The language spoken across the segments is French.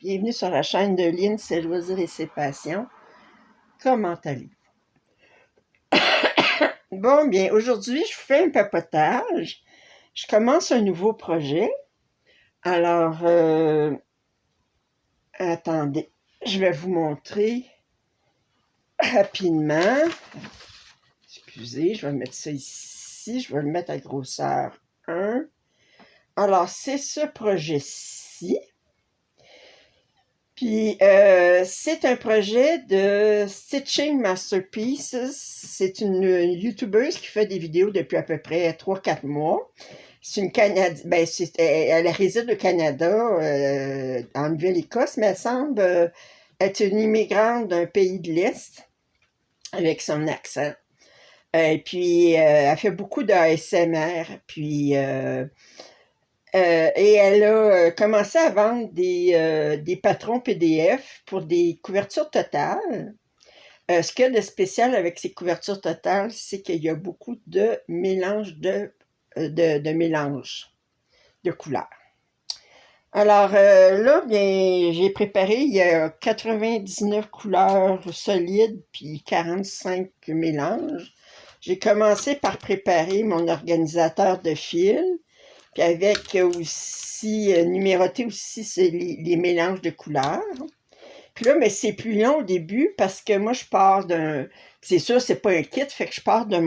Bienvenue sur la chaîne de Lynn, ses loisirs et ses passions. Comment allez-vous? Bon, bien, aujourd'hui, je fais un papotage. Je commence un nouveau projet. Alors, attendez, je vais vous montrer rapidement. Excusez, je vais mettre ça ici. Je vais le mettre à grosseur 1. Alors, c'est ce projet-ci. Puis, c'est un projet de Stitching Masterpieces. C'est une YouTubeuse qui fait des vidéos depuis à peu près 3-4 mois. C'est une Canadienne, ben, elle réside au Canada, en Nouvelle-Écosse, mais elle semble être une immigrante d'un pays de l'Est, avec son accent. Et puis, elle fait beaucoup d'ASMR, puis... et elle a commencé à vendre des patrons PDF pour des couvertures totales. Ce qu'il y a de spécial avec ces couvertures totales, c'est qu'il y a beaucoup de mélange de mélange de couleurs. Alors là, bien, j'ai préparé, il y a 99 couleurs solides puis 45 mélanges. J'ai commencé par préparer mon organisateur de fils. Puis avec aussi, numéroter aussi les mélanges de couleurs. Puis là, mais c'est plus long au début parce que moi, je pars d'un... C'est sûr, c'est pas un kit, fait que je pars de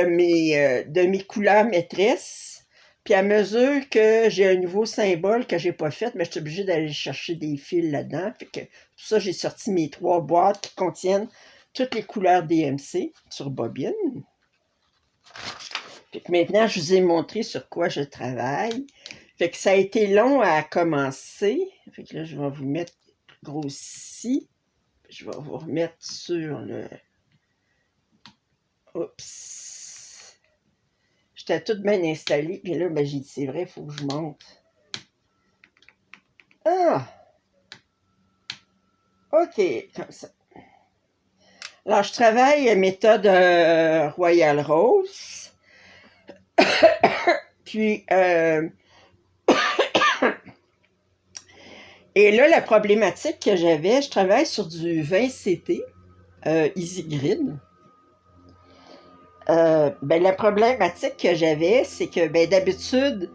mes couleurs maîtresses. Puis à mesure que j'ai un nouveau symbole que j'ai pas fait, mais je suis obligée d'aller chercher des fils là-dedans. Fait que pour ça, j'ai sorti mes 3 boîtes qui contiennent toutes les couleurs DMC sur bobine. Fait que maintenant, je vous ai montré sur quoi je travaille. Fait que ça a été long à commencer. Fait que là, je vais vous mettre grossi. Je vais vous remettre sur le... Oups! J'étais toute bien installée. Puis là, ben, j'ai dit, c'est vrai, il faut que je monte. Ah! OK, comme ça. Alors, je travaille à méthode Royal Rose. Puis, et là, la problématique que j'avais, je travaille sur du 20CT, Easy Grid. Ben, la problématique que j'avais, c'est que ben, d'habitude,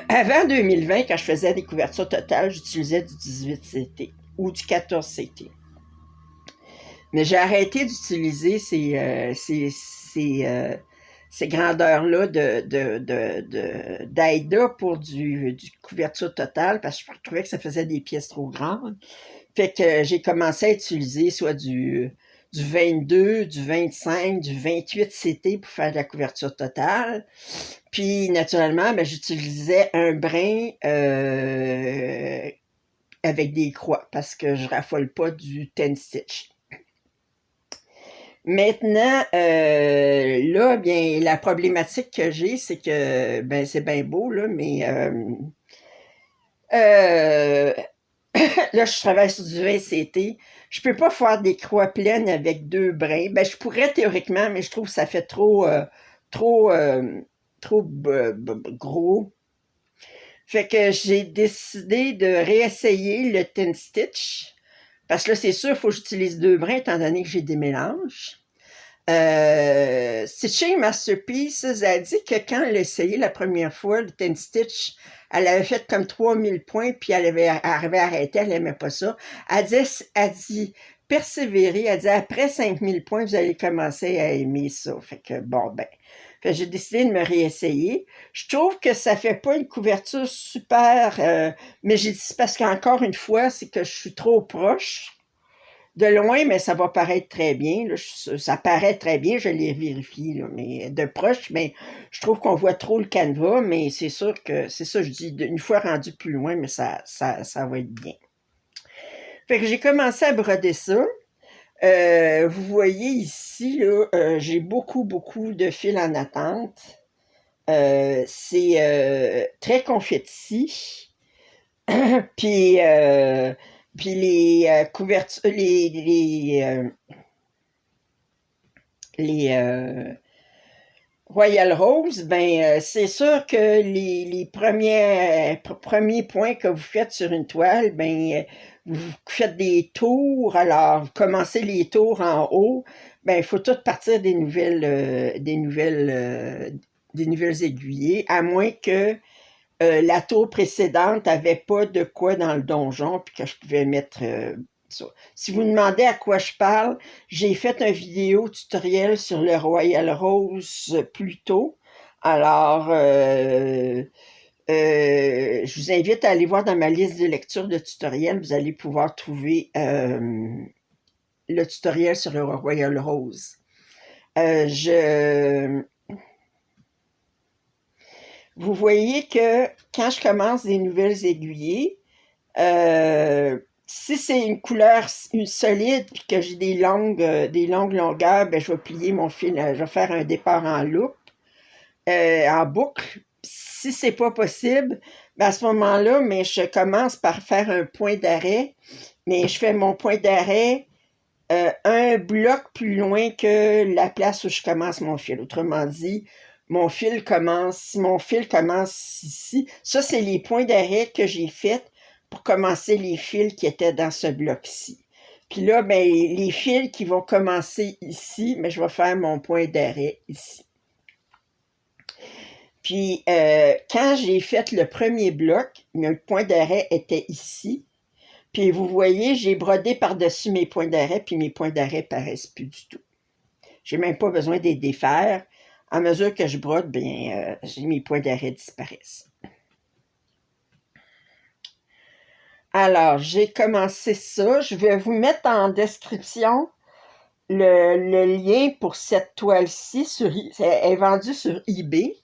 avant 2020, quand je faisais des couvertures totales, j'utilisais du 18CT ou du 14CT. Mais j'ai arrêté d'utiliser ces grandeurs-là d'AIDA pour du couverture totale parce que je trouvais que ça faisait des pièces trop grandes. Fait que j'ai commencé à utiliser soit du 22, du 25, du 28 CT pour faire de la couverture totale. Puis, naturellement, ben, j'utilisais un brin avec des croix parce que je raffole pas du 10 stitch. Maintenant, là, bien, la problématique que j'ai, c'est que, ben, c'est bien beau, là, mais là, je travaille sur du VCT. Je peux pas faire des croix pleines avec 2 brins. Ben, je pourrais théoriquement, mais je trouve que ça fait trop, gros. Fait que j'ai décidé de réessayer le 10 stitch. Parce que là, c'est sûr, il faut que j'utilise 2 brins étant donné que j'ai des mélanges. Stitching Masterpieces a dit que quand elle a essayé la première fois le 10 stitch, elle avait fait comme 3000 points, puis elle avait arrêté, elle n'aimait pas ça. Elle dit persévérer, elle dit après 5000 points, vous allez commencer à aimer ça. Fait que bon, ben, j'ai décidé de me réessayer. Je trouve que ça fait pas une couverture super, mais j'ai dit c'est parce qu'encore une fois, c'est que je suis trop proche. De loin, mais ça va paraître très bien. Là, ça paraît très bien, je l'ai vérifié. Là, mais de proche, mais je trouve qu'on voit trop le canevas, mais c'est sûr que, c'est ça, je dis, une fois rendu plus loin, mais ça va être bien. Fait que j'ai commencé à broder ça. Vous voyez ici, là, j'ai beaucoup de fils en attente. C'est très confetti. Puis, puis les couvertures, les Royal Rose, ben, c'est sûr que les premiers points que vous faites sur une toile, ben, vous faites des tours. Alors, vous commencez les tours en haut, ben, il faut tout partir des nouvelles aiguillées, à moins que la tour précédente avait pas de quoi dans le donjon, puis que je pouvais mettre ça. Si vous me demandez à quoi je parle, j'ai fait une vidéo tutoriel sur le Royal Rose plus tôt. Alors, je vous invite à aller voir dans ma liste de lecture de tutoriels. Vous allez pouvoir trouver le tutoriel sur le Royal Rose. Je Vous voyez que quand je commence des nouvelles aiguillées, si c'est une couleur solide puis que j'ai des longues longueurs, ben, je vais plier mon fil, je vais faire un départ en loupe, en boucle. Si c'est pas possible, ben, à ce moment-là, mais je commence par faire un point d'arrêt, mais je fais mon point d'arrêt un bloc plus loin que la place où je commence mon fil. Autrement dit, si mon fil commence ici, ça c'est les points d'arrêt que j'ai faits pour commencer les fils qui étaient dans ce bloc-ci. Puis là, ben, les fils qui vont commencer ici, mais je vais faire mon point d'arrêt ici. Puis quand j'ai fait le premier bloc, le point d'arrêt était ici. Puis vous voyez, j'ai brodé par-dessus mes points d'arrêt, puis mes points d'arrêt paraissent plus du tout. J'ai même pas besoin de les défaire. À mesure que je brode, bien, mes points d'arrêt disparaissent. Alors, j'ai commencé ça. Je vais vous mettre en description le lien pour cette toile-ci. Elle est vendue sur eBay.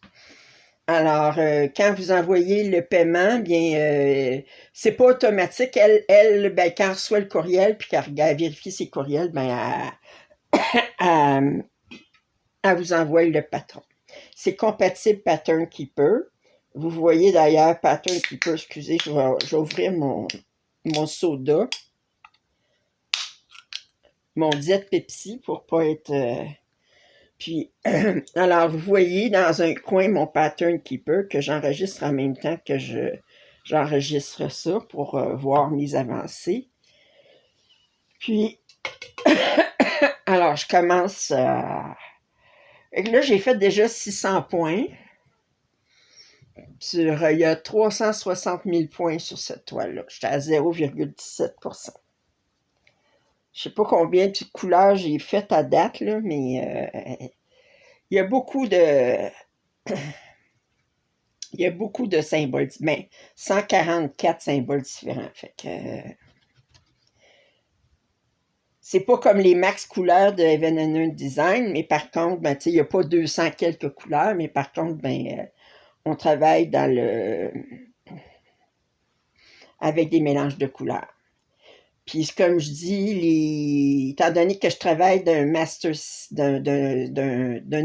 Alors, quand vous envoyez le paiement, bien, c'est pas automatique. Elle ben, quand elle reçoit le courriel, puis qu'elle vérifie ses courriels, ben, elle, elle vous envoie le patron. C'est compatible Pattern Keeper. Vous voyez d'ailleurs Pattern Keeper, excusez, je vais ouvrir mon soda, mon Diet Pepsi pour pas être... Puis, alors vous voyez dans un coin mon Pattern Keeper que j'enregistre en même temps que j'enregistre ça pour voir mes avancées. Puis, alors je commence... là, j'ai fait déjà 600 points. Il y a 360 000 points sur cette toile-là. J'étais à 0,17%. Je ne sais pas combien de couleurs j'ai faites à date, là, mais il y a beaucoup de... il y a beaucoup de symboles, mais 144 symboles différents. Fait que c'est pas comme les max couleurs de Evan Design, mais par contre, ben, il n'y a pas 200 quelques couleurs, mais par contre, ben, on travaille avec des mélanges de couleurs. Puis comme je dis, étant donné que je travaille d'un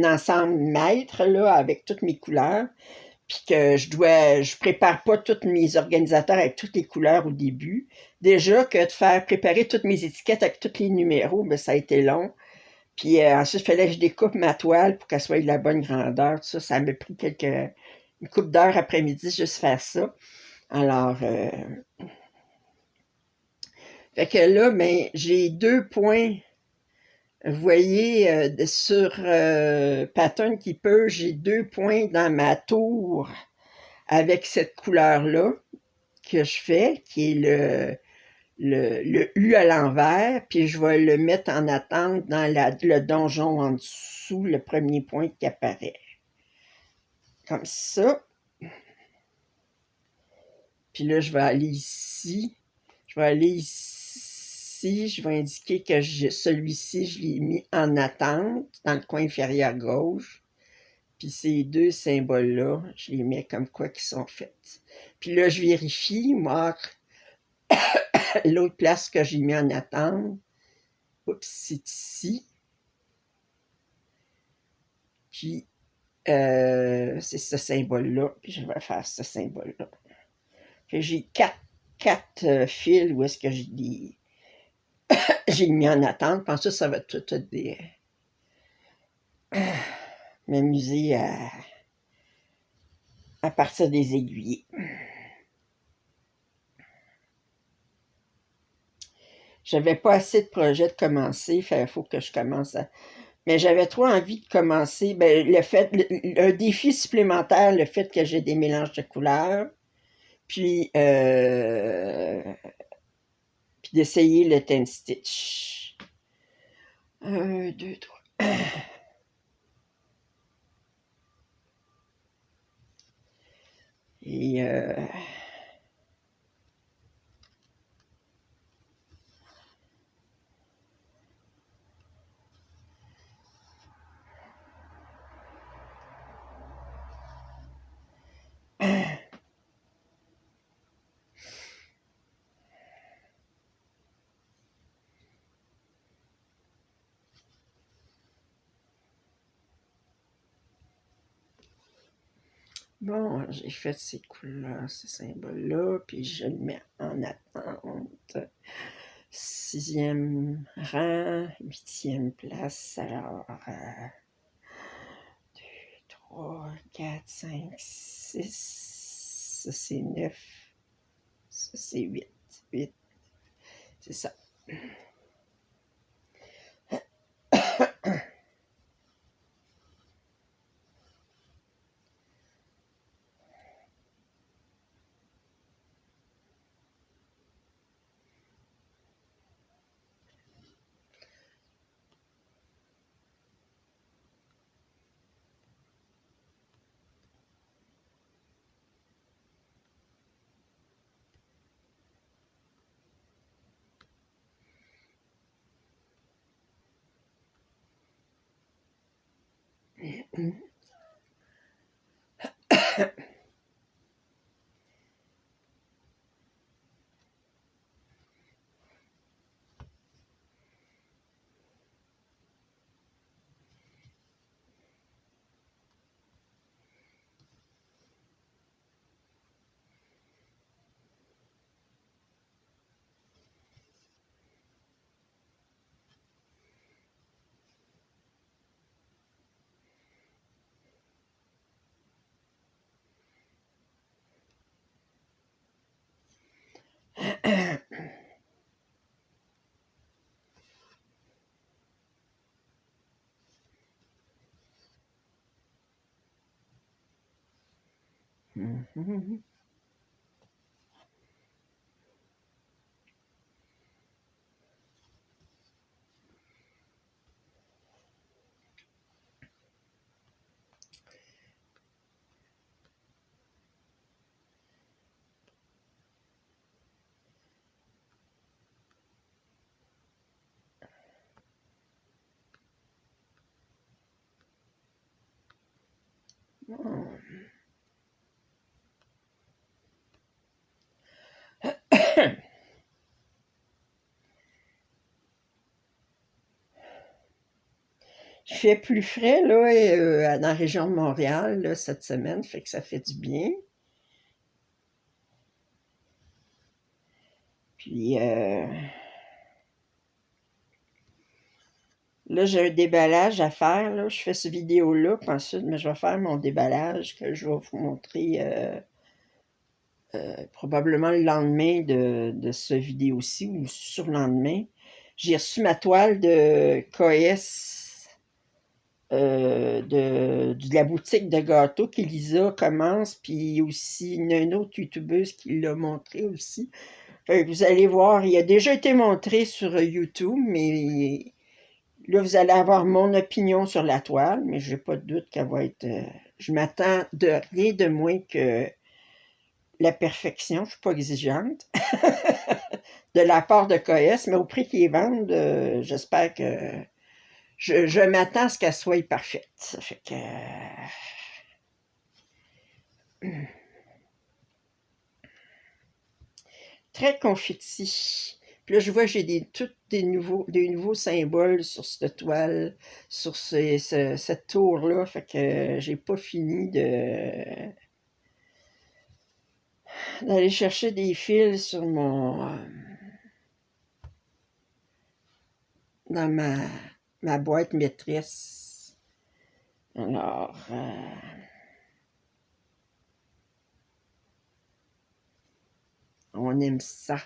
ensemble maître là, avec toutes mes couleurs, puis que je prépare pas tous mes organisateurs avec toutes les couleurs au début. Déjà que de faire préparer toutes mes étiquettes avec tous les numéros, ben, ça a été long. Puis ensuite, il fallait que je découpe ma toile pour qu'elle soit de la bonne grandeur. Tout ça, ça m'a pris une couple d'heures après-midi juste faire ça. Alors, fait que là, ben, j'ai 2 points. Vous voyez, sur Pattern Keeper, j'ai 2 points dans ma tour avec cette couleur-là que je fais, qui est le U à l'envers, puis je vais le mettre en attente dans le donjon en dessous, le premier point qui apparaît. Comme ça. Puis là, je vais aller ici. Je vais aller ici. Je vais indiquer que celui-ci, je l'ai mis en attente dans le coin inférieur gauche. Puis ces deux symboles-là, je les mets comme quoi qu'ils sont faits. Puis là, je vérifie, moi, l'autre place que j'ai mis en attente. Oups, c'est ici. Puis, c'est ce symbole-là. Puis je vais faire ce symbole-là. J'ai quatre fils où est-ce que j'ai mis en attente. Puis ça va tout être des... m'amuser à partir des aiguilles. J'avais pas assez de projets de commencer, il faut que je commence à... Mais j'avais trop envie de commencer. Ben, un défi supplémentaire, le fait que j'ai des mélanges de couleurs, puis, puis d'essayer le ten stitch. Un, deux, trois. Et bon, j'ai fait ces couleurs, ces symboles-là, puis je le mets en attente. 6e rang, 8e place. Alors, 2, 3, 4, 5, 6. Ça, c'est 9. Ça, c'est 8. 8. C'est ça. Il fait plus frais là, dans la région de Montréal là, cette semaine, fait que ça fait du bien. Puis là, j'ai un déballage à faire. Là. Je fais cette vidéo-là, puis ensuite, mais je vais faire mon déballage que je vais vous montrer probablement le lendemain de cette vidéo-ci ou sur le lendemain. J'ai reçu ma toile de KS de la boutique de gâteaux qu'Elisa commence, puis aussi une autre youtubeuse qui l'a montré aussi. Fait que vous allez voir, il a déjà été montré sur YouTube, mais là, vous allez avoir mon opinion sur la toile, mais j'ai pas de doute qu'elle va être... je m'attends de rien de moins que la perfection. Je suis pas exigeante de la part de KS, mais au prix qu'ils vendent, j'espère que... Je m'attends à ce qu'elle soit parfaite. Ça fait que... très confetti. Puis là, je vois que j'ai des nouveaux symboles sur cette toile, sur cette tour-là. Fait que j'ai pas fini d'aller chercher des fils sur dans ma boîte maîtresse. Alors, on aime ça.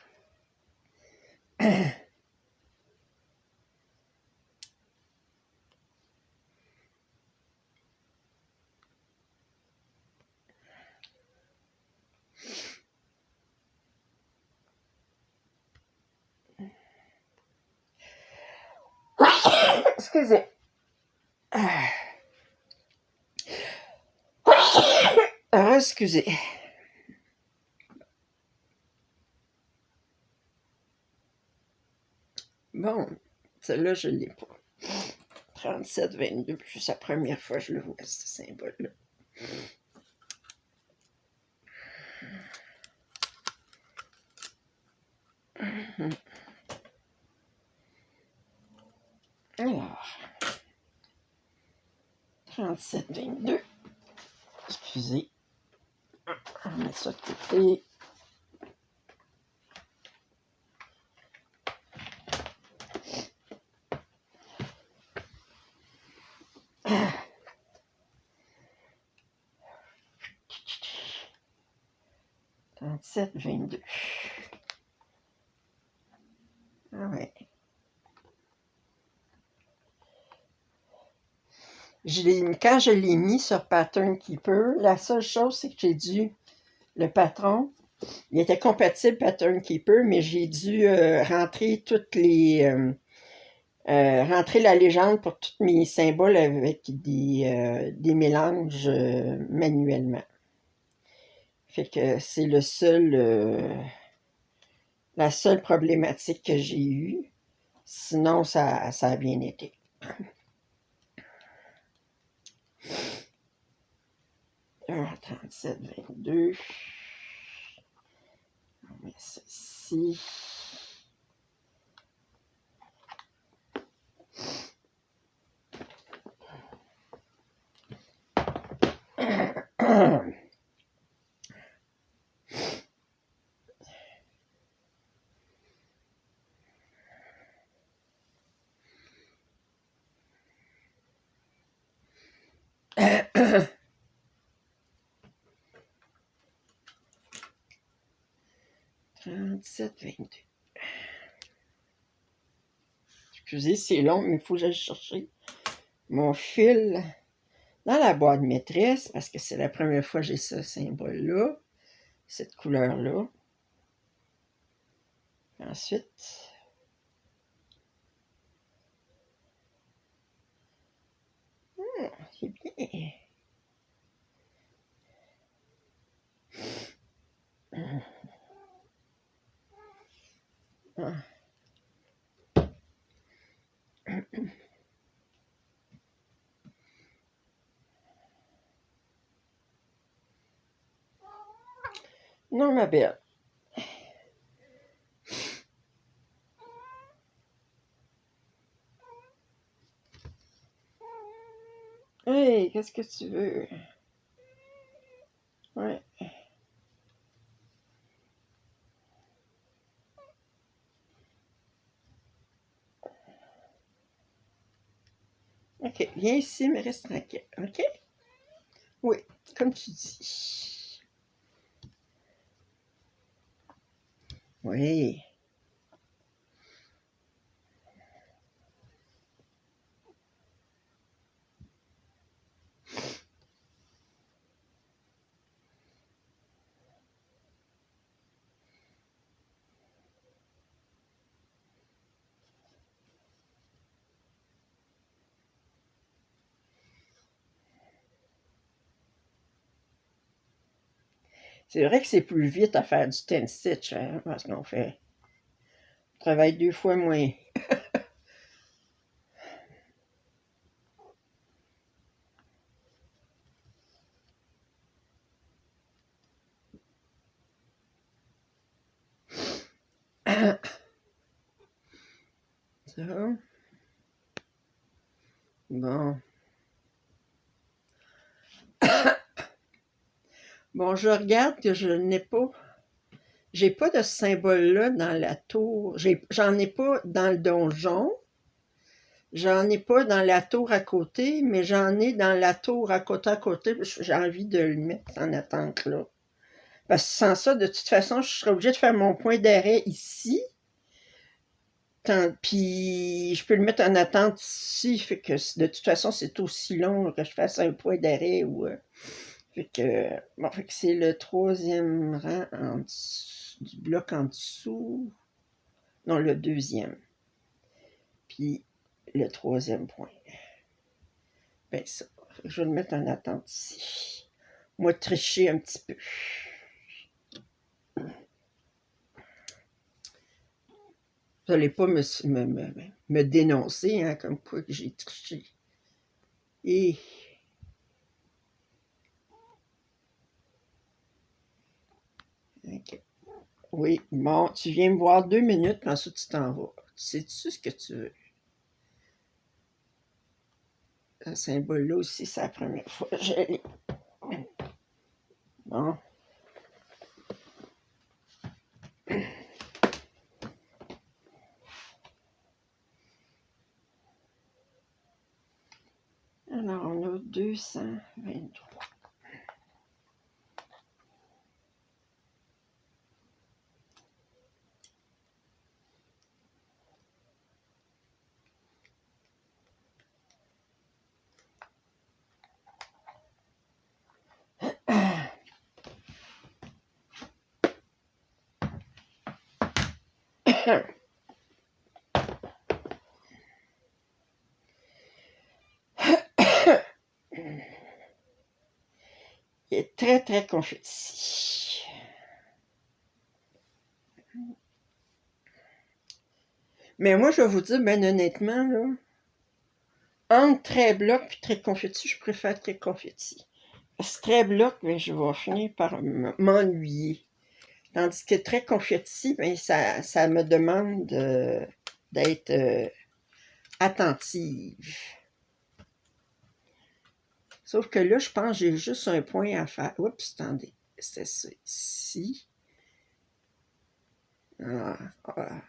Excusez. Excusez. Bon, celle-là, je ne l'ai pas. 37-22, c'est la première fois que je le vois, ce symbole-là. Alors, 37-22. Excusez. On va mettre ça de côté. « 37-22. » Ah ouais. Quand je l'ai mis sur Pattern Keeper, la seule chose, c'est que j'ai dû, le patron, il était compatible Pattern Keeper, mais j'ai dû rentrer rentrer la légende pour tous mes symboles avec des mélanges manuellement. Fait que c'est la seule problématique que j'ai eue. Sinon, ça a bien été. Alors, 37-22. On met ça ici. Excusez, c'est long, mais il faut que j'aille chercher mon fil dans la boîte maîtresse parce que c'est la première fois que j'ai ce symbole-là, cette couleur-là. Ensuite, c'est bien. Ah. Non, ma belle. Hey, qu'est-ce que tu veux? Ouais. OK, viens ici, mais reste tranquille. OK? Oui, comme tu dis. Oui. C'est vrai que c'est plus vite à faire du 10 stitch, hein, parce qu'on travaille 2 fois moins. Ça. Bon. Bon, je regarde que je n'ai pas. J'ai pas de ce symbole-là dans la tour. J'en ai pas dans le donjon. J'en ai pas dans la tour à côté, mais j'en ai dans la tour à côté. J'ai envie de le mettre en attente là. Parce que sans ça, de toute façon, je serais obligée de faire mon point d'arrêt ici. Puis je peux le mettre en attente ici. Fait que de toute façon, c'est aussi long là, que je fasse un point d'arrêt ou. Fait que, bon, fait que c'est le troisième rang en dessous, du bloc en dessous. Non, le deuxième. Puis le troisième point. Ben ça. Je vais le mettre en attente ici. Moi, tricher un petit peu. Vous n'allez pas me dénoncer, hein, comme quoi que j'ai triché. Et. Okay. Oui, bon, tu viens me voir 2 minutes, puis ensuite tu t'en vas. Sais-tu ce que tu veux? Ce symbole-là aussi, c'est la première fois que je l'ai. Bon. Alors, on a 223. Il est très, très confetti. Mais moi, je vais vous dire, ben honnêtement, là, entre très bloc et très confetti, je préfère très confetti. Parce que très bloc, ben, je vais finir par m'ennuyer. Tandis que très confetti, ben, ça me demande d'être attentive. Sauf que là, je pense que j'ai juste un point à faire. Oups, attendez. C'était ça ici. Ah, ah.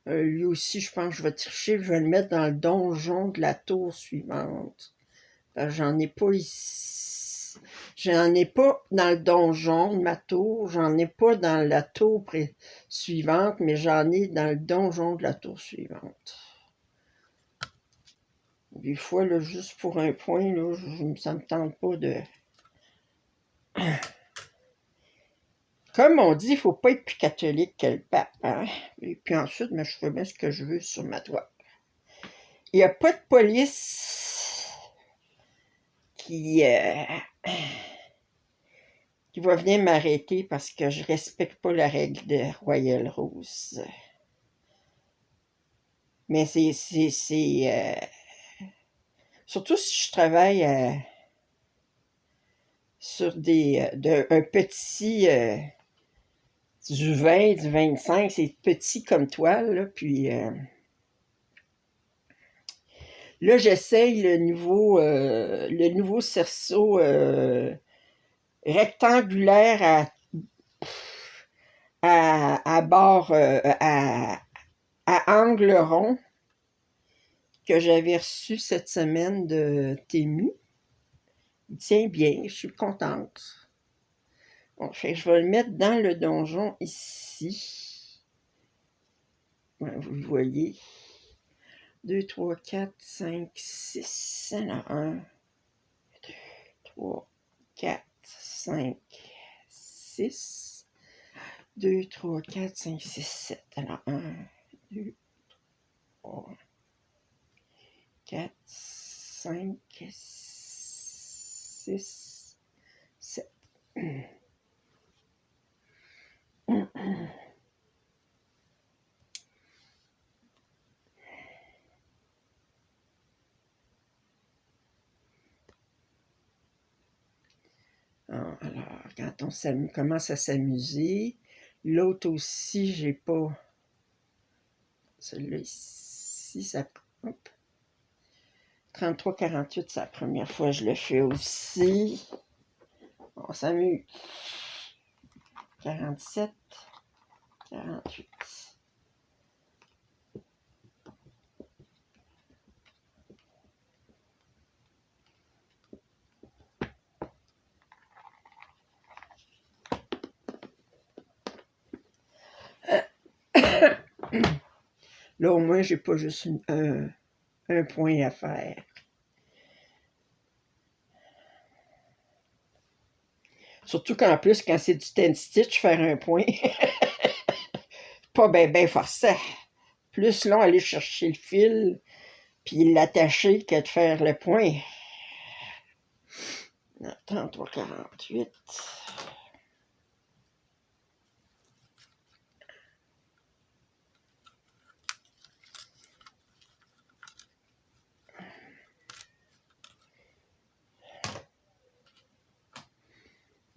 Lui aussi, je pense que je vais tricher. Je vais le mettre dans le donjon de la tour suivante. J'en ai pas ici. J'en ai pas dans le donjon de ma tour. J'en ai pas dans la tour suivante, mais j'en ai dans le donjon de la tour suivante. Des fois, là, juste pour un point, là, ça me tente pas de... Comme on dit, il ne faut pas être plus catholique que le pape. Hein? Et puis ensuite, je fais bien ce que je veux sur ma toile. Il n'y a pas de police qui va venir m'arrêter parce que je respecte pas la règle de Royal Rose. Mais c'est surtout si je travaille sur un petit du 20, du 25, c'est petit comme toile, là, puis là, j'essaye le nouveau cerceau rectangulaire à bord, à angle rond que j'avais reçu cette semaine de Temu. Il tient bien, je suis contente. Bon, fait que je vais le mettre dans le donjon ici. Ouais, vous le voyez. 2, 3, 4, 5, 6. Alors, 1, 2, 3, 4, 5, 6. 2, 3, 4, 5, 6, 7. Alors, 1, 2, 3, 4, 5, 6, 7. Alors, quand on commence à s'amuser, l'autre aussi, j'ai pas. Celui-là ici, ça. Hop. 33-48, c'est la première fois que je le fais aussi. On s'amuse. 47, 48. Là, au moins, j'ai pas juste un point à faire. Surtout qu'en plus, quand c'est du ten stitch, faire un point, pas ben forçant. Plus long aller chercher le fil, puis l'attacher que de faire le point. 33,48.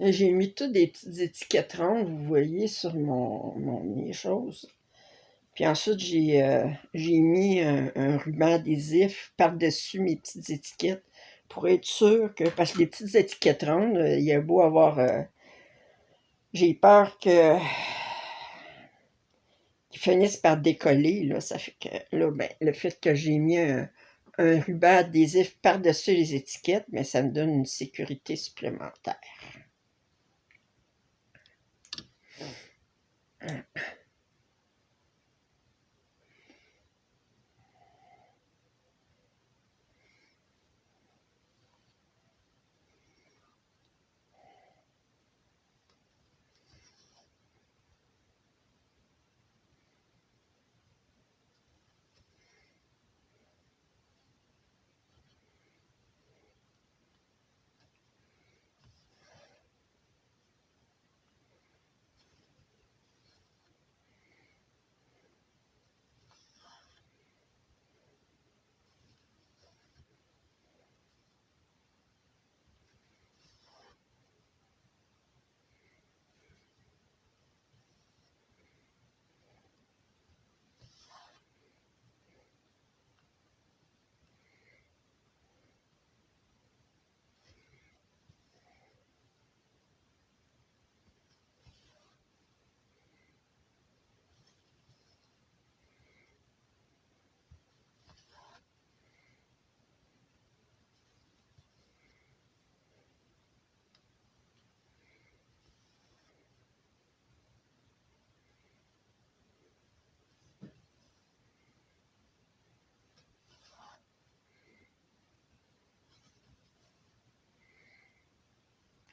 J'ai mis toutes des petites étiquettes rondes, vous voyez, sur mes choses. Puis ensuite, j'ai mis un ruban adhésif par-dessus mes petites étiquettes pour être sûr que, parce que les petites étiquettes rondes, il y a beau avoir, j'ai peur qu'ils finissent par décoller, là, ça fait que, là, ben, le fait que j'ai mis un ruban adhésif par-dessus les étiquettes, mais ça me donne une sécurité supplémentaire.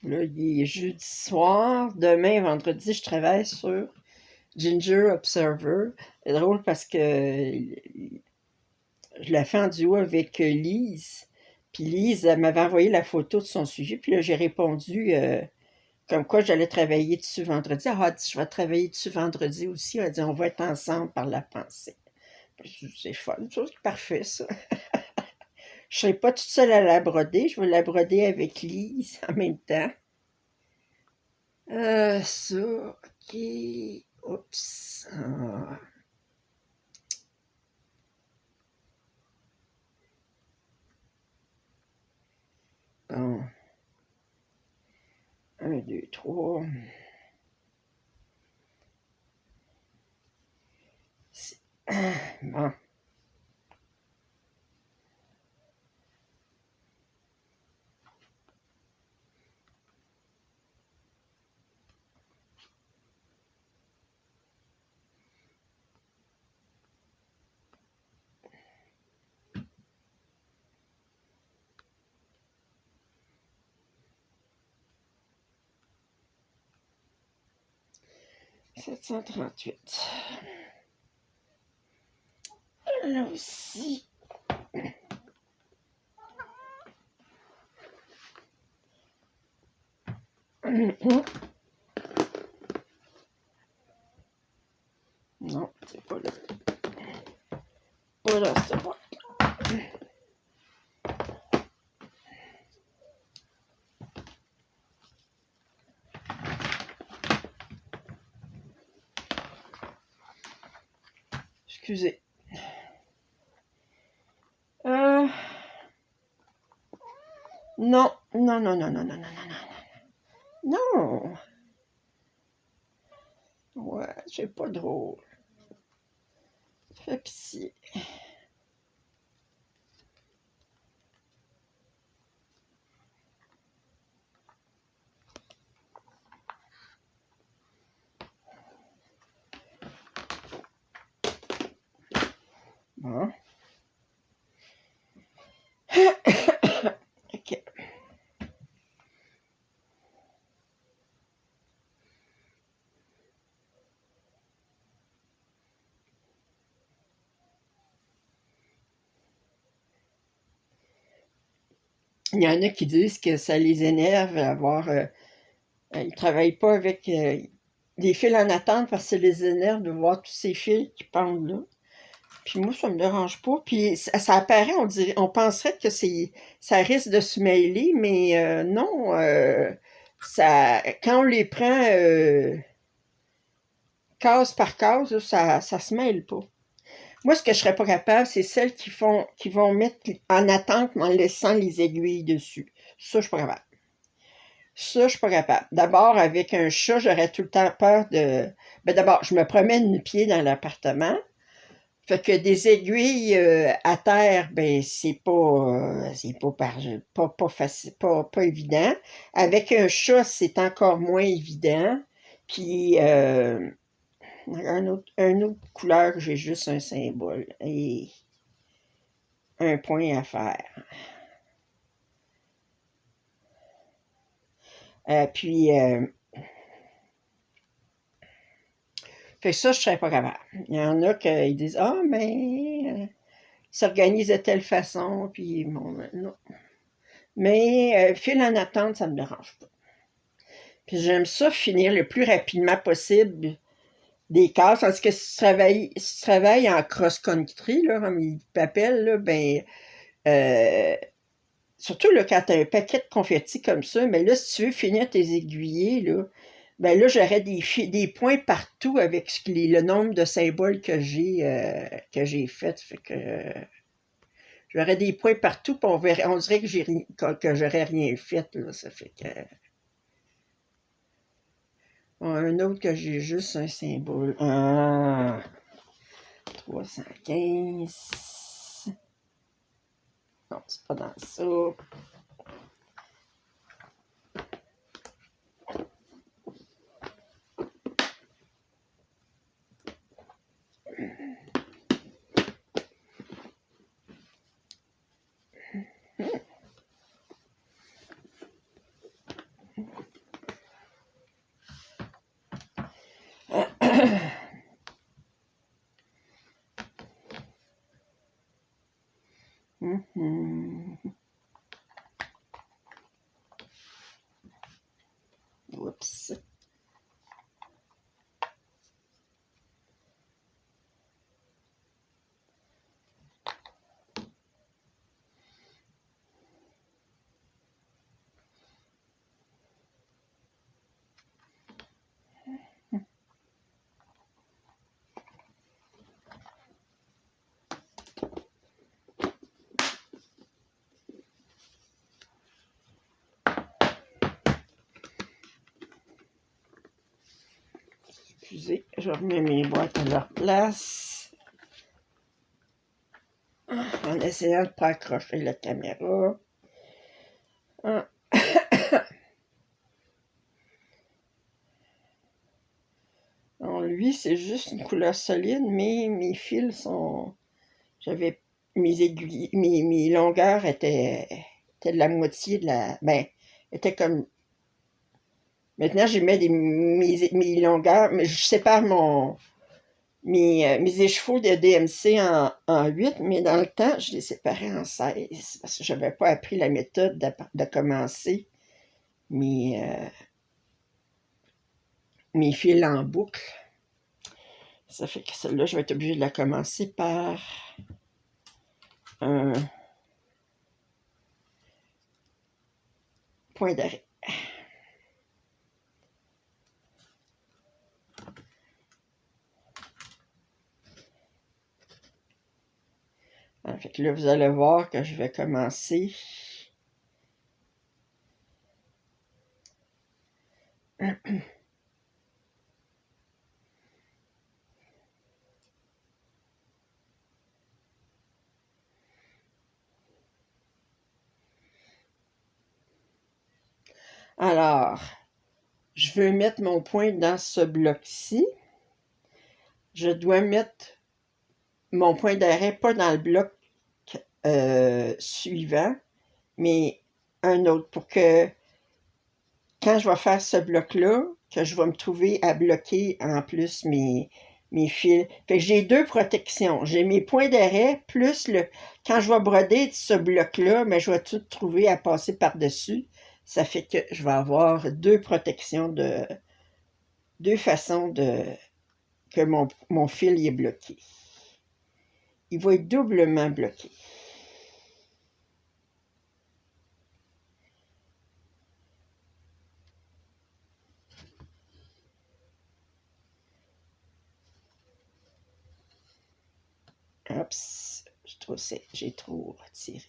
Là, il est jeudi soir. Demain, vendredi, je travaille sur Ginger Observer. C'est drôle parce que je l'ai fait en duo avec Lise. Puis Lise, elle m'avait envoyé la photo de son sujet. Puis là, j'ai répondu comme quoi j'allais travailler dessus vendredi. Elle a dit, je vais travailler dessus vendredi aussi. Elle a dit, on va être ensemble par la pensée. C'est fun, c'est parfait ça. Je ne serai pas toute seule à la broder. Je vais la broder avec Lise en même temps. Ça, ok. Oups. Bon. 1, 2, 3. Bon. Sept cent trente-huit. Là aussi. Non, c'est pas là. Pas là, c'est pas. Excusez. Non, non, non, non, non, non, non, non, non. Non. Ouais, c'est pas drôle. Ça fait pitié. Bon. OK. Il y en a qui disent que ça les énerve ils ne travaillent pas avec des fils en attente parce que ça les énerve de voir tous ces fils qui pendent là. Puis moi, ça me dérange pas. Puis ça apparaît, on penserait que ça risque de se mêler, mais non. Quand on les prend case par case, là, ça se mêle pas. Moi, ce que je serais pas capable, c'est celles qui vont mettre en attente en laissant les aiguilles dessus. Ça, je suis pas capable. Ça, je suis pas capable. D'abord, avec un chat, j'aurais tout le temps peur de. Ben d'abord, je me promène le pied dans l'appartement. Fait que des aiguilles à terre, ben c'est pas facile, pas évident. Avec un chat, c'est encore moins évident. Puis un autre couleur, j'ai juste un symbole et un point à faire. Puis fait que ça, je serais pas capable. Il y en a qui disent ah mais s'organise de telle façon, puis bon, non. Mais fil en attente, ça me dérange pas. Puis j'aime ça finir le plus rapidement possible des cases, parce que si tu travailles en cross-country, là, comme ils t'appellent, là, ben, euh, surtout là, quand tu as un paquet de confettis comme ça, mais là, si tu veux finir tes aiguillés, là, ben là, j'aurais des points partout avec le nombre de symboles que j'ai fait. Fait que j'aurais des points partout, puis on dirait que j'aurais rien fait. Là, ça fait que. Bon, un autre que j'ai juste un symbole. Ah, 315. Non, c'est pas dans ça. Mhm. Oups. Excusez, je remets mes boîtes à leur place. En essayant de ne pas accrocher la caméra. Ah. Alors, lui, c'est juste une couleur solide, mais mes fils sont. J'avais. Mes aiguilles. Mes longueurs étaient de la moitié de la. Ben, étaient comme. Maintenant, j'ai mis mes longueurs, mais je sépare mes écheveaux de DMC en 8, mais dans le temps, je les séparais en 16 parce que je n'avais pas appris la méthode de commencer mes, mes fils en boucle. Ça fait que celle-là, je vais être obligée de la commencer par un point d'arrêt. Alors, fait que là, vous allez voir que je vais commencer. Alors, je veux mettre mon point dans ce bloc-ci. Je dois mettre mon point d'arrêt, pas dans le bloc suivant, mais un autre, pour que quand je vais faire ce bloc-là, que je vais me trouver à bloquer en plus mes fils. Fait que j'ai deux protections. J'ai mes points d'arrêt, plus quand je vais broder ce bloc-là, mais je vais tout trouver à passer par-dessus. Ça fait que je vais avoir deux protections deux façons que mon fil est bloqué. Il va être doublement bloqué. Oups, j'ai trop tiré.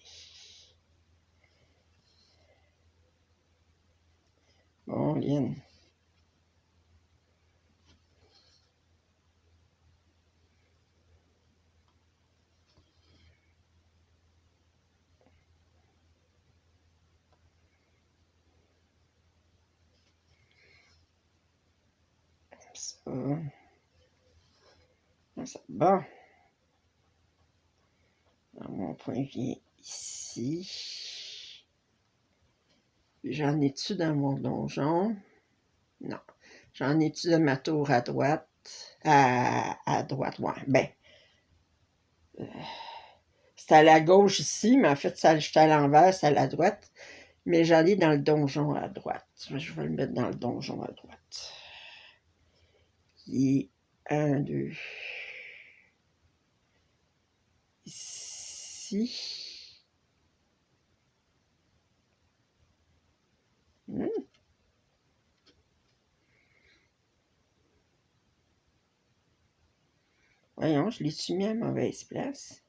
Bon, Lynn. Ça. Bon. Alors, mon point vient ici. J'en ai-tu dans mon donjon? Non. J'en ai-tu de ma tour à droite? À droite, ouais. Ben, c'est à la gauche ici, mais en fait, j'étais à l'envers, c'est à la droite. Mais j'en ai dans le donjon à droite. Je vais le mettre dans le donjon à droite. Qui est 1, 2. Ici. Voyons, je l'ai-tu mis à mauvaise place?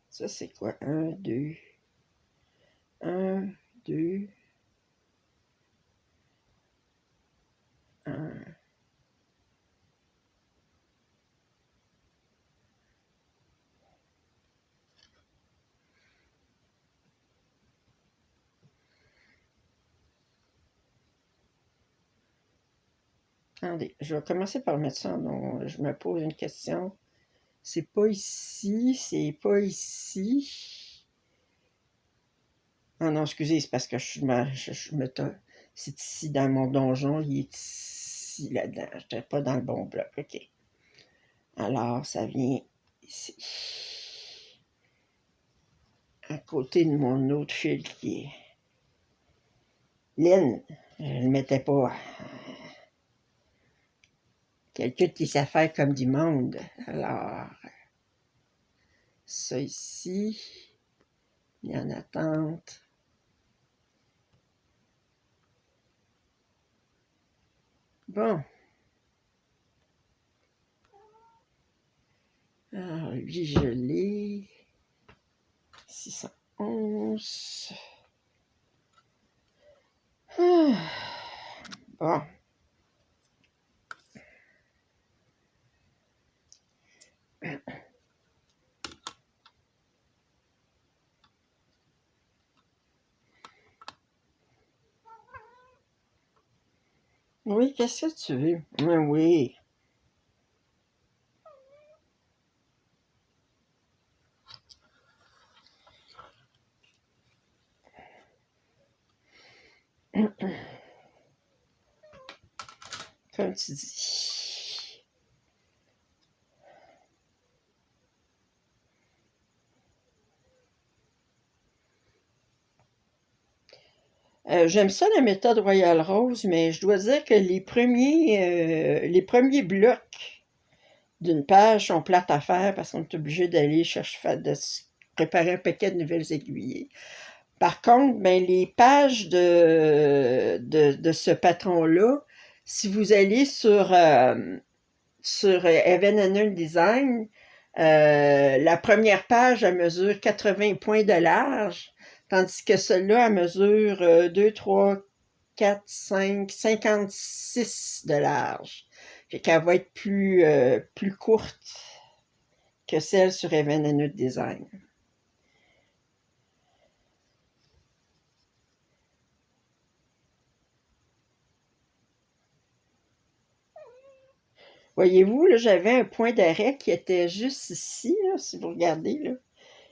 Ça, c'est quoi? 1, 2. 1, 2. 1. Attendez, je vais commencer par mettre ça en... Je me pose une question. C'est pas ici, c'est pas ici. Ah non, excusez, c'est parce que c'est ici dans mon donjon, il est ici, là-dedans. Je n'étais pas dans le bon bloc, ok. Alors, ça vient ici. À côté de mon autre fil qui est... Laine, je ne le mettais pas. Quelqu'un qui sait faire comme du monde. Alors, ça ici, il y en attente. Bon. Alors, lui, je l'ai. 611. Bon. Oui, qu'est-ce que tu veux? Oui. Comme tu dis. J'aime ça la méthode Royal Rose, mais je dois dire que les premiers blocs d'une page sont plates à faire parce qu'on est obligé d'aller chercher, de se préparer un paquet de nouvelles aiguillées. Par contre, ben, les pages de ce patron-là, si vous allez sur Even Annual Design, la première page, elle mesure 80 points de large, tandis que celle-là, elle mesure 2, 3, 4, 5, 56 de large. Fait qu'elle va être plus courte que celle sur Even Annual Design. Voyez-vous, là, j'avais un point d'arrêt qui était juste ici, là, si vous regardez, là.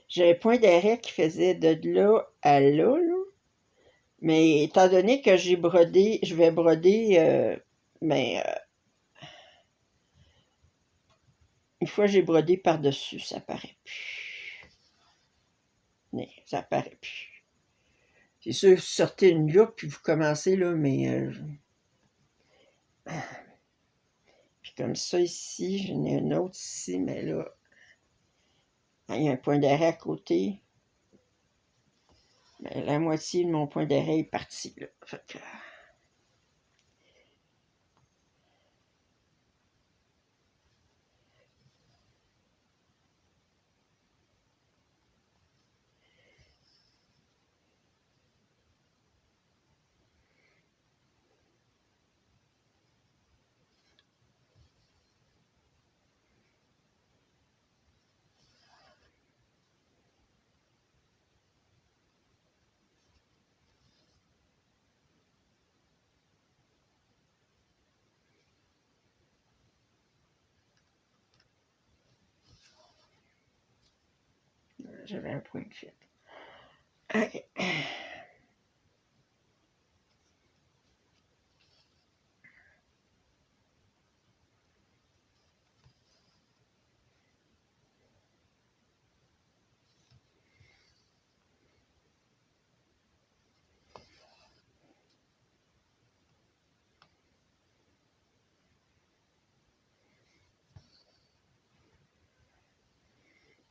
J'ai un point d'arrêt qui faisait de là à là, là. Mais étant donné que j'ai brodé, je vais broder, mais une fois j'ai brodé par-dessus, ça paraît plus. Non, ça paraît plus. C'est sûr, vous sortez une loupe puis vous commencez, là, mais... puis comme ça ici, j'en ai un autre ici, mais là, il y a un point d'arrêt à côté. Mais la moitié de mon point d'arrêt est parti, là. Fait que... J'avais un point de fuite. OK.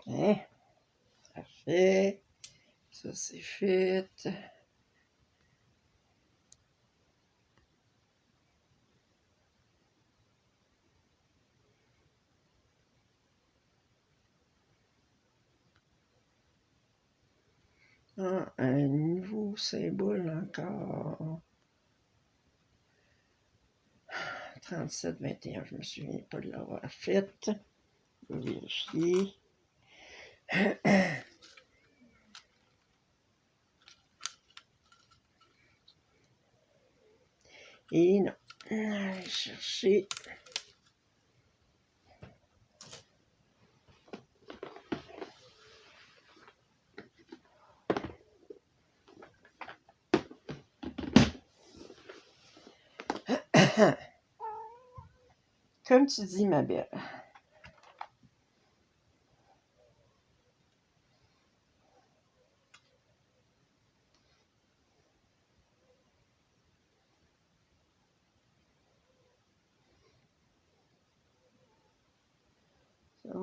Hein? Parfait. Ça, c'est fait. Ah, un nouveau symbole encore. 37-21, je me souviens pas de l'avoir fait. Je vais vérifier. Et non. Allez chercher. Comme tu dis, ma belle. Ça.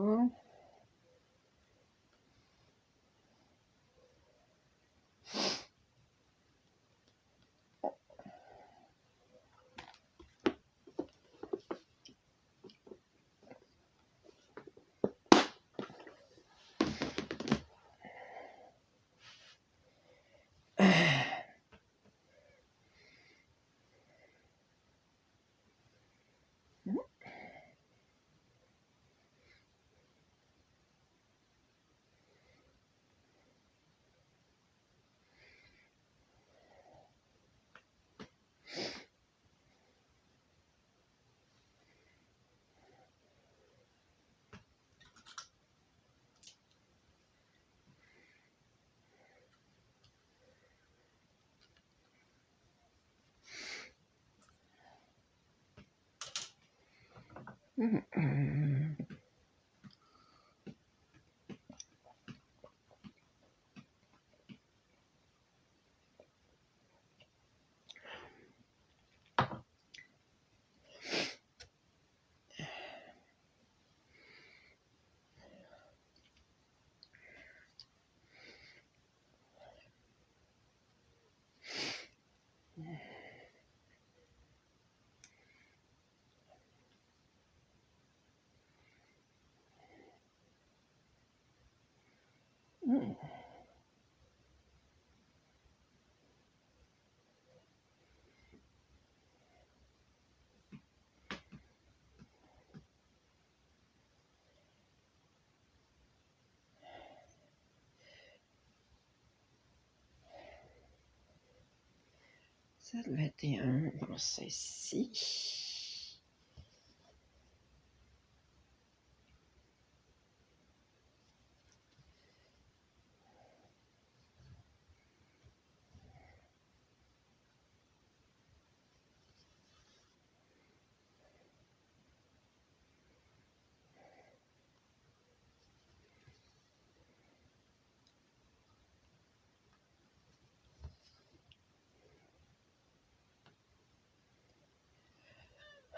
Ça, le 21, bon, ça ici.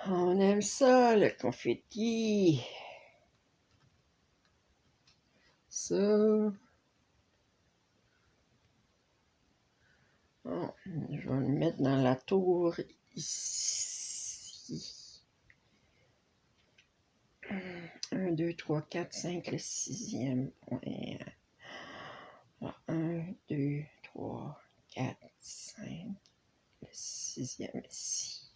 On aime ça, le confetti. Ça. Bon, je vais le mettre dans la tour ici. 1, 2, 3, 4, 5, le sixième point. 1, 2, 3, 4, 5, le sixième ici.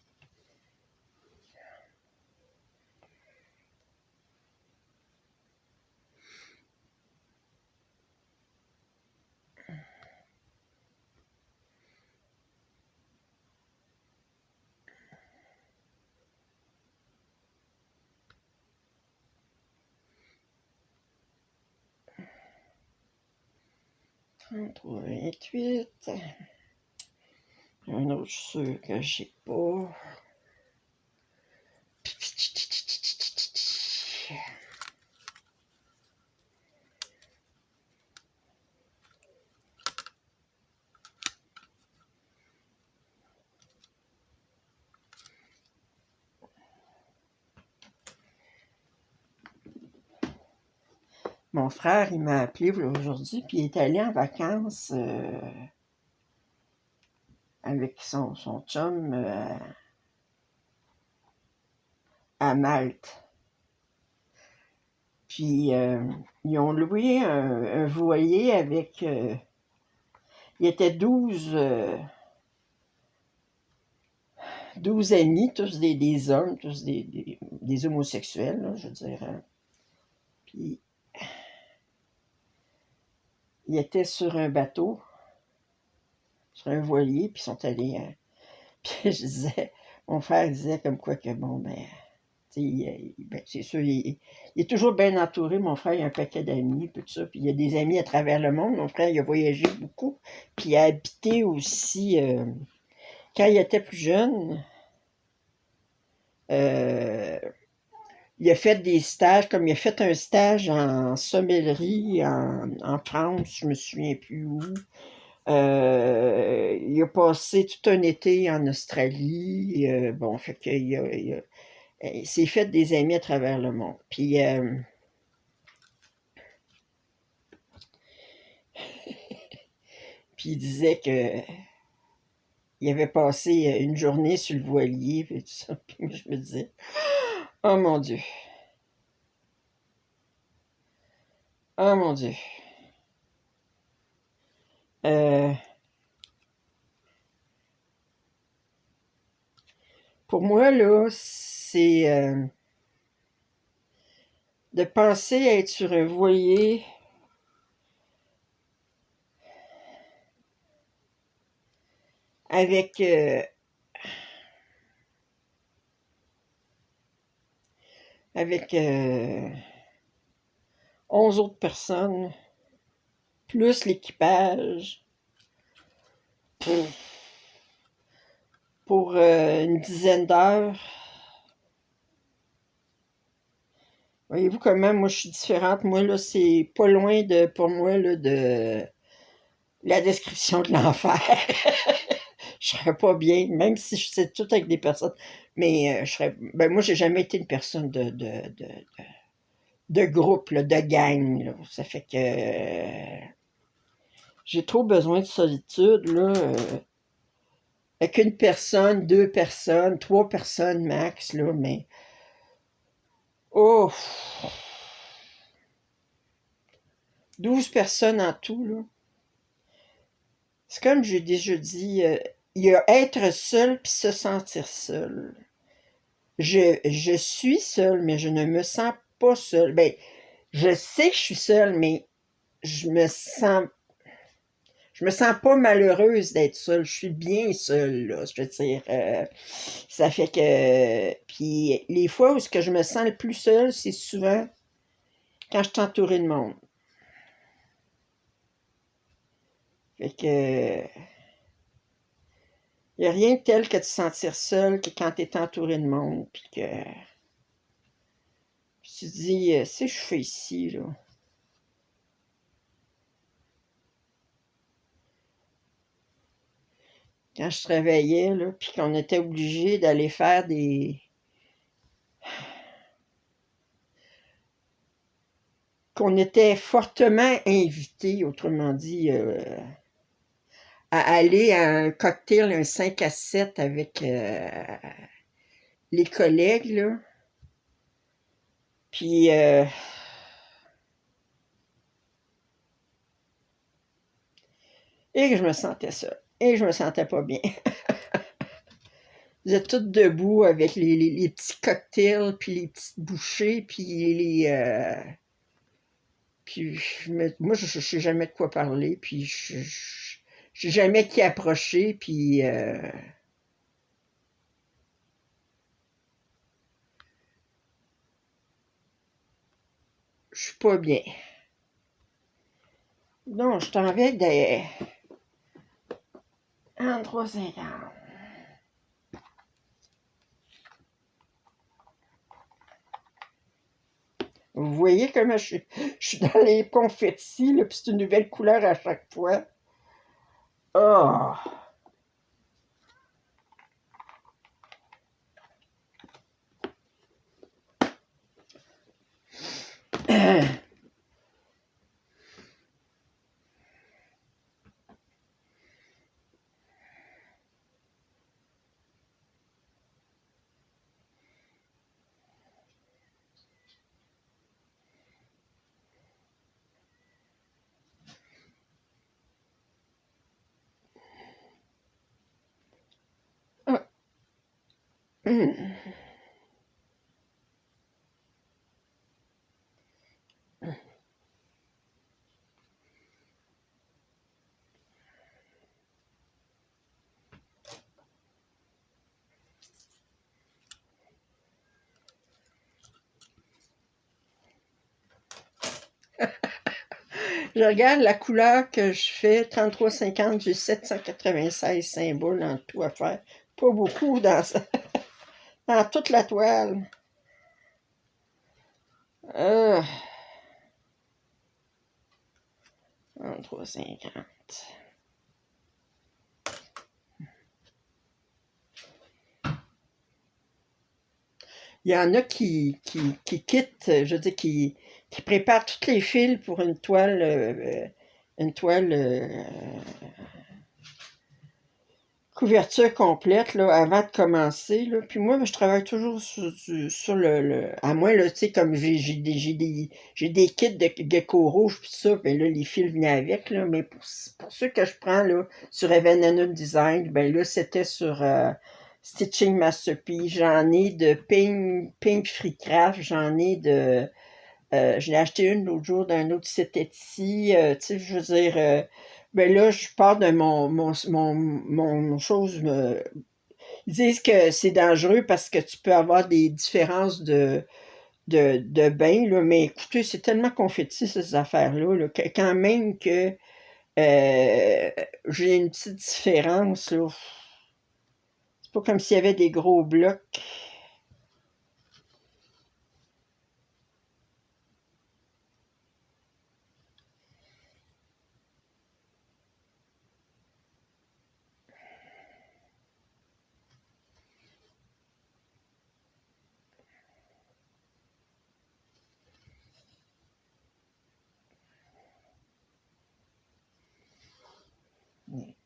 Trente-trois, 28. Un autre, je suis sûr que j'ai pas. Mon frère, il m'a appelé aujourd'hui, puis il est allé en vacances avec son chum à Malte. Puis ils ont loué un voilier avec. Il était 12 amis, tous des hommes, tous des homosexuels, là, je veux dire. Puis ils étaient sur un bateau, sur un voilier, puis ils sont allés. Puis je disais, mon frère disait comme quoi que bon, ben, ben c'est sûr, il est toujours bien entouré. Mon frère, il a un paquet d'amis, puis tout ça. Puis il y a des amis à travers le monde. Mon frère, il a voyagé beaucoup. Puis il a habité aussi, quand il était plus jeune, euh, il a fait des stages, comme il a fait un stage en sommellerie en France, je me souviens plus où. Il a passé tout un été en Australie. Bon, fait qu'il il s'est fait des amis à travers le monde. Puis il disait que il avait passé une journée sur le voilier, puis tout ça. Puis moi, je me disais, oh mon Dieu, oh mon Dieu. Euh, pour moi, là, c'est de penser à être sur un voilier avec avec 11 autres personnes, plus l'équipage, pour une dizaine d'heures. Voyez-vous comment moi je suis différente? Moi, là, c'est pas loin de, pour moi, là, de la description de l'enfer. Je serais pas bien, même si je sais tout avec des personnes. Mais je serais. Ben moi, j'ai jamais été une personne de groupe, là, de gang. Là. Ça fait que j'ai trop besoin de solitude, là. Avec une personne, deux personnes, trois personnes max, là, mais. Oh! 12 personnes en tout, là. C'est comme j'ai déjà dit, il y a être seul puis se sentir seul. Je suis seule, mais je ne me sens pas seule. Ben, je sais que je suis seule, mais je me sens je me sens pas malheureuse d'être seule. Je suis bien seule, là. Je veux dire, ça fait que. Puis les fois où ce que je me sens le plus seule, c'est souvent quand je suis entourée de monde. Fait que. Il n'y a rien de tel que de se sentir seul que quand tu es entouré de monde. Puis que. Puis tu te dis, c'est que je fais ici, là. Quand je travaillais, là, puis qu'on était obligé d'aller faire qu'on était fortement invités, autrement dit, à aller à un cocktail, un 5 à 7 avec les collègues, là. Puis, et que je me sentais ça. Et je me sentais pas bien. Vous êtes tous debout avec les petits cocktails, puis les petites bouchées, puis puis moi, je sais jamais de quoi parler, puis je sais jamais qui approcher, puis je suis pas bien. Non, je t'en vais des 33,50. Vous voyez comment je suis dans les confettis, là, puis c'est une nouvelle couleur à chaque fois. Oh! Je regarde la couleur que je fais, 33,50, j'ai 796 symboles en tout à faire. Pas beaucoup dans toute la toile. 33,50. Il y en a qui quittent, je veux dire, qui préparent tous les fils pour une toile couverture complète là, avant de commencer. Là. Puis moi, je travaille toujours sur à moins, là, tu sais, comme j'ai des kits de gecko rouge, puis ça, ben là, les fils venaient avec, là, mais pour ceux que je prends là, sur Evanana Design, ben là, c'était sur Stitching Masterpiece. J'en ai de Pink Free Craft, j'en ai de... je l'ai acheté une l'autre jour d'un autre site Etsy. Tu sais, je veux dire, ben là, je pars de mon chose. Ils disent que c'est dangereux parce que tu peux avoir des différences de bain, là, mais écoutez, c'est tellement confetti, ces affaires-là, là, que quand même que j'ai une petite différence, là. C'est pas comme s'il y avait des gros blocs.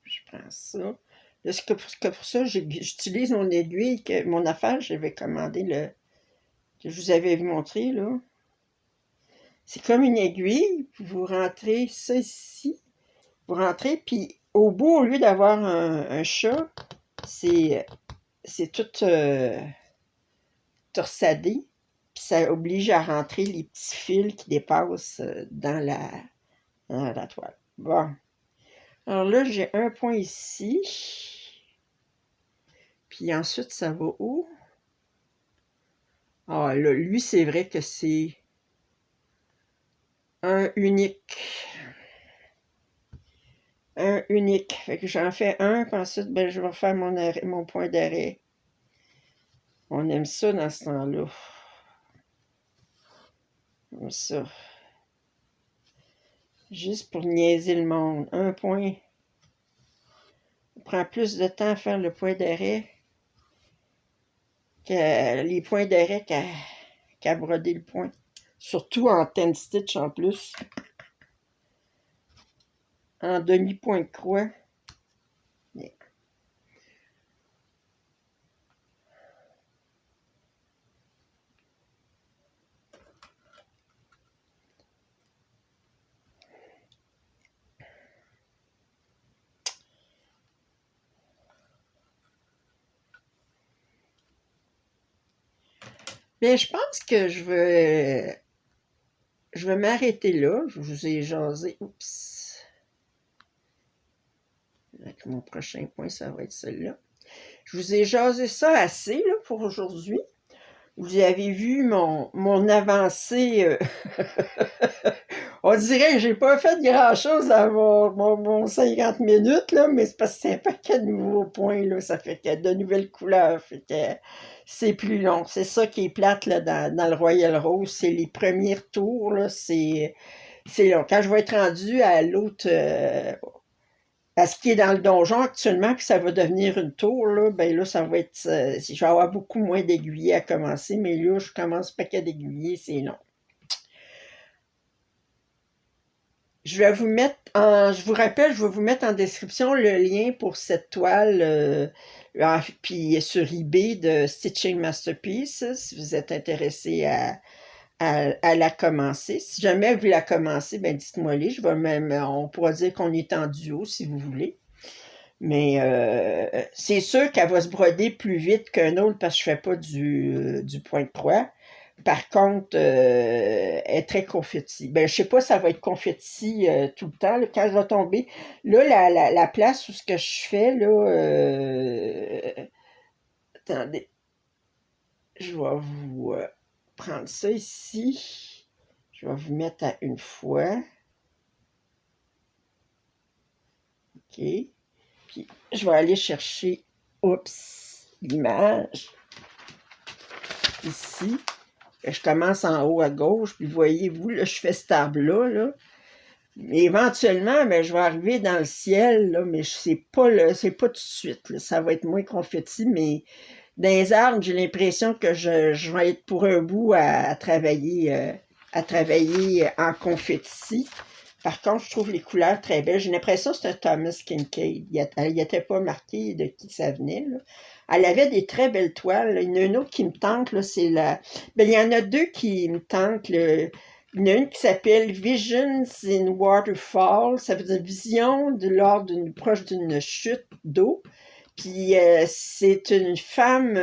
Je prends ça. Là, c'est que pour ça, j'utilise mon aiguille, mon affaire, j'avais commandé que je vous avais montré, là. C'est comme une aiguille, puis vous rentrez ça ici, vous rentrez, puis au bout, au lieu d'avoir un chat, c'est tout torsadé, puis ça oblige à rentrer les petits fils qui dépassent dans la toile. Bon. Alors là, j'ai un point ici. Puis ensuite, ça va où? Ah là, lui, c'est vrai que c'est un unique. Un unique. Fait que j'en fais un, puis ensuite, ben, je vais faire mon point d'arrêt. On aime ça dans ce temps-là. On aime ça. Juste pour niaiser le monde. Un point. On prend plus de temps à faire le point d'arrêt que les points d'arrêt qu'à broder le point. Surtout en 10 stitch en plus. En demi-point de croix. Yeah. Bien, je pense que je vais m'arrêter là. Je vous ai jasé. Oups. Avec mon prochain point, ça va être celui-là. Je vous ai jasé ça assez là, pour aujourd'hui. Vous avez vu mon avancée. On dirait que j'ai pas fait grand-chose à mon 50 minutes, là, mais c'est parce que c'est un paquet de nouveaux points, là. Ça fait que de nouvelles couleurs. Fait que c'est plus long. C'est ça qui est plate là, dans le Royal Rose. C'est les premiers tours, là. C'est long. Quand je vais être rendu à l'autre. À ce qui est dans le donjon actuellement, puis ça va devenir une tour, là, ben là, ça va être. Je vais avoir beaucoup moins d'aiguillés à commencer, mais là, je commence paquet d'aiguillés, c'est long. Je vous rappelle, je vais vous mettre en description le lien pour cette toile, puis sur eBay de Stitching Masterpieces, si vous êtes intéressé à la commencer. Si jamais vous la commencez, ben dites-moi les. Je vais même, on pourra dire qu'on est en duo si vous voulez. Mais c'est sûr qu'elle va se broder plus vite qu'un autre parce que je ne fais pas du point de croix. Par contre, elle est très confetti. Ben, je sais pas, ça va être confetti tout le temps. Là, quand je vais tomber, là, la place où ce que je fais, là, attendez, je vais vous prendre ça ici. Je vais vous mettre à une fois. OK. Puis, je vais aller chercher, oups, l'image ici. Je commence en haut à gauche, puis voyez-vous, là, je fais cet arbre-là, là. Mais éventuellement, ben, je vais arriver dans le ciel, là, mais c'est pas tout de suite. Là. Ça va être moins confetti, mais dans les arbres, j'ai l'impression que je vais être pour un bout à travailler en confetti. Par contre, je trouve les couleurs très belles. J'ai l'impression que c'est un Thomas Kincaid. Il n'était pas marqué de qui ça venait. Là. Elle avait des très belles toiles. Là. Il y en a une autre qui me tente, là, c'est la. Ben, il y en a deux qui me tentent. Il y en a une qui s'appelle Visions in Waterfall. Ça veut dire vision lors proche d'une chute d'eau. Puis c'est une femme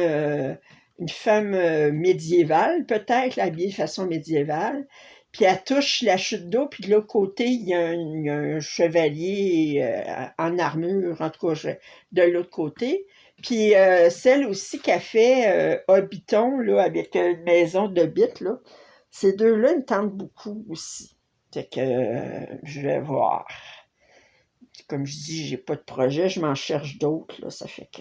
médiévale, peut-être, habillée de façon médiévale. Puis elle touche la chute d'eau, puis de l'autre côté, il y a un chevalier en armure, en tout cas, de l'autre côté. Puis celle aussi qui a fait Hobbiton, là, avec une maison de bits, là, ces deux-là me tentent beaucoup aussi. Fait que je vais voir. Comme je dis, j'ai pas de projet, je m'en cherche d'autres, là, ça fait que...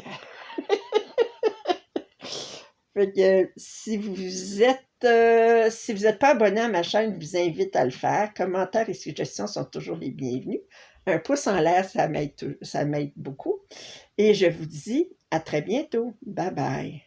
Fait que si vous êtes pas abonné à ma chaîne, je vous invite à le faire. Commentaires et suggestions sont toujours les bienvenus. Un pouce en l'air, ça m'aide beaucoup. Et je vous dis à très bientôt. Bye bye.